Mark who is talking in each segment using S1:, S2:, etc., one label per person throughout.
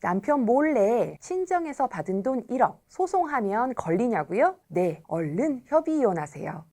S1: 남편 몰래 친정에서 받은 돈 1억 소송하면 걸리냐고요? 네, 얼른 협의 이혼하세요.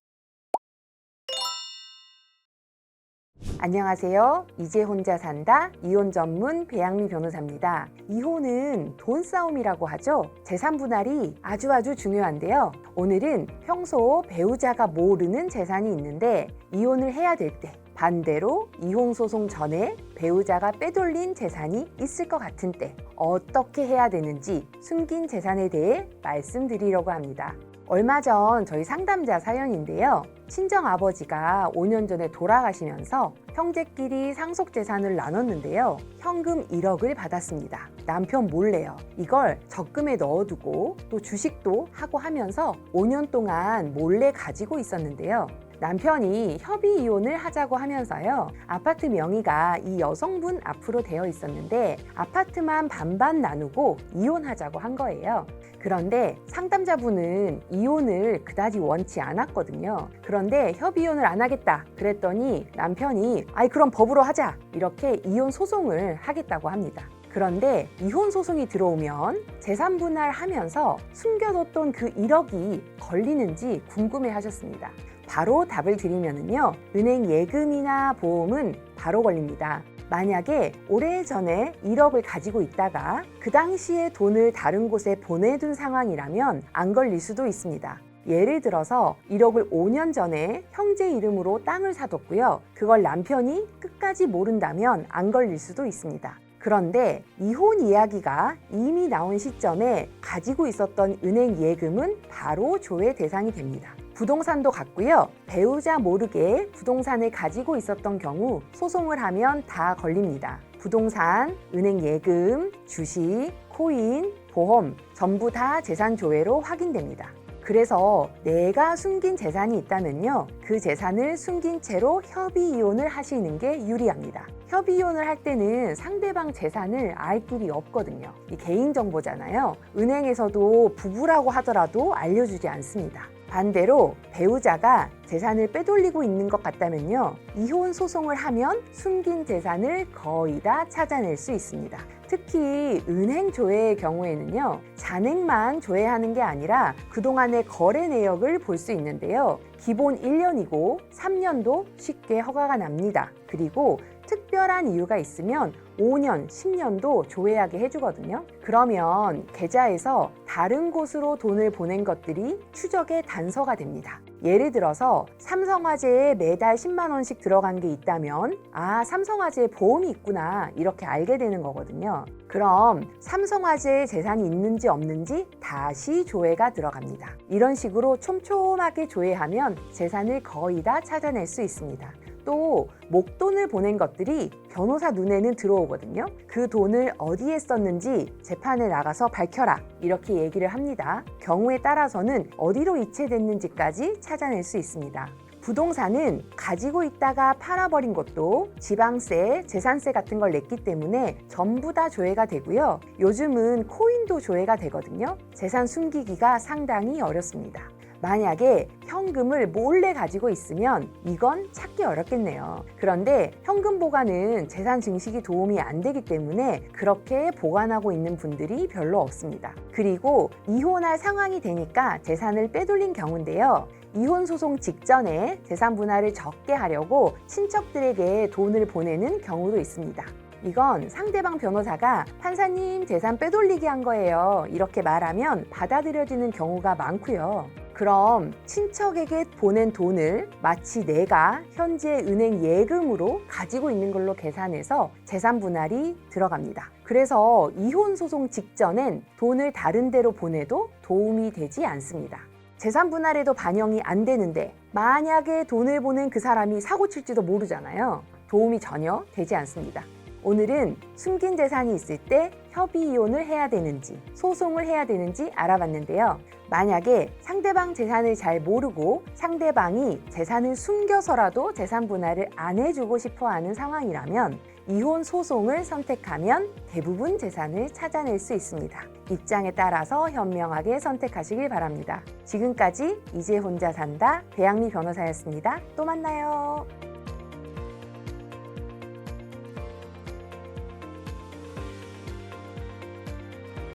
S1: 안녕하세요. 이제 혼자 산다 이혼 전문 배양미 변호사입니다. 이혼은 돈 싸움이라고 하죠. 재산 분할이 아주 중요한데요. 오늘은 평소 배우자가 모르는 재산이 있는데 이혼을 해야 될 때, 반대로 이혼 소송 전에 배우자가 빼돌린 재산이 있을 것 같은 때 어떻게 해야 되는지 숨긴 재산에 대해 말씀드리려고 합니다. 얼마 전 저희 상담자 사연인데요. 친정아버지가 5년 전에 돌아가시면서 형제끼리 상속재산을 나눴는데요. 현금 1억을 받았습니다. 남편 몰래요. 이걸 적금에 넣어두고 또 주식도 하고 하면서 5년 동안 몰래 가지고 있었는데요. 남편이 협의 이혼을 하자고 하면서요. 아파트 명의가 이 여성분 앞으로 되어 있었는데 아파트만 반반 나누고 이혼하자고 한 거예요. 그런데 상담자분은 이혼을 그다지 원치 않았거든요. 그런데 협의 이혼을 안 하겠다 그랬더니 남편이 그럼 법으로 하자 이렇게 이혼 소송을 하겠다고 합니다. 그런데 이혼 소송이 들어오면 재산 분할하면서 숨겨뒀던 그 1억이 걸리는지 궁금해 하셨습니다. 바로 답을 드리면요. 은행 예금이나 보험은 바로 걸립니다. 만약에 오래전에 1억을 가지고 있다가 그 당시에 돈을 다른 곳에 보내둔 상황이라면 안 걸릴 수도 있습니다. 예를 들어서 1억을 5년 전에 형제 이름으로 땅을 사뒀고요. 그걸 남편이 끝까지 모른다면 안 걸릴 수도 있습니다. 그런데 이혼 이야기가 이미 나온 시점에 가지고 있었던 은행 예금은 바로 조회 대상이 됩니다. 부동산도 같고요. 배우자 모르게 부동산을 가지고 있었던 경우 소송을 하면 다 걸립니다. 부동산, 은행 예금, 주식, 코인, 보험 전부 다 재산 조회로 확인됩니다. 그래서 내가 숨긴 재산이 있다면요. 그 재산을 숨긴 채로 협의 이혼을 하시는 게 유리합니다. 협의 이혼을 할 때는 상대방 재산을 알 길이 없거든요. 이 개인정보잖아요. 은행에서도 부부라고 하더라도 알려주지 않습니다. 반대로 배우자가 재산을 빼돌리고 있는 것 같다면요. 이혼 소송을 하면 숨긴 재산을 거의 다 찾아낼 수 있습니다. 특히 은행 조회의 경우에는요. 잔액만 조회하는 게 아니라 그동안의 거래 내역을 볼 수 있는데요. 기본 1년이고 3년도 쉽게 허가가 납니다. 그리고 특별한 이유가 있으면 5년, 10년도 조회하게 해주거든요. 그러면 계좌에서 다른 곳으로 돈을 보낸 것들이 추적의 단서가 됩니다. 예를 들어서 삼성화재에 매달 10만 원씩 들어간 게 있다면 삼성화재에 보험이 있구나 이렇게 알게 되는 거거든요. 그럼 삼성화재에 재산이 있는지 없는지 다시 조회가 들어갑니다. 이런 식으로 촘촘하게 조회하면 재산을 거의 다 찾아낼 수 있습니다. 또 목돈을 보낸 것들이 변호사 눈에는 들어오거든요. 그 돈을 어디에 썼는지 재판에 나가서 밝혀라 이렇게 얘기를 합니다. 경우에 따라서는 어디로 이체됐는지까지 찾아낼 수 있습니다. 부동산은 가지고 있다가 팔아버린 것도 지방세, 재산세 같은 걸 냈기 때문에 전부 다 조회가 되고요. 요즘은 코인도 조회가 되거든요. 재산 숨기기가 상당히 어렵습니다. 만약에 현금을 몰래 가지고 있으면 이건 찾기 어렵겠네요. 그런데 현금 보관은 재산 증식이 도움이 안 되기 때문에 그렇게 보관하고 있는 분들이 별로 없습니다. 그리고 이혼할 상황이 되니까 재산을 빼돌린 경우인데요. 이혼 소송 직전에 재산 분할을 적게 하려고 친척들에게 돈을 보내는 경우도 있습니다. 이건 상대방 변호사가 판사님 재산 빼돌리기 한 거예요 이렇게 말하면 받아들여지는 경우가 많고요. 그럼 친척에게 보낸 돈을 마치 내가 현재 은행 예금으로 가지고 있는 걸로 계산해서 재산 분할이 들어갑니다. 그래서 이혼 소송 직전엔 돈을 다른 데로 보내도 도움이 되지 않습니다. 재산 분할에도 반영이 안 되는데 만약에 돈을 보낸 그 사람이 사고 칠지도 모르잖아요. 도움이 전혀 되지 않습니다. 오늘은 숨긴 재산이 있을 때 협의 이혼을 해야 되는지 소송을 해야 되는지 알아봤는데요. 만약에 상대방 재산을 잘 모르고 상대방이 재산을 숨겨서라도 재산 분할을 안 해주고 싶어하는 상황이라면 이혼 소송을 선택하면 대부분 재산을 찾아낼 수 있습니다. 입장에 따라서 현명하게 선택하시길 바랍니다. 지금까지 이제 혼자 산다 배양미 변호사였습니다. 또 만나요.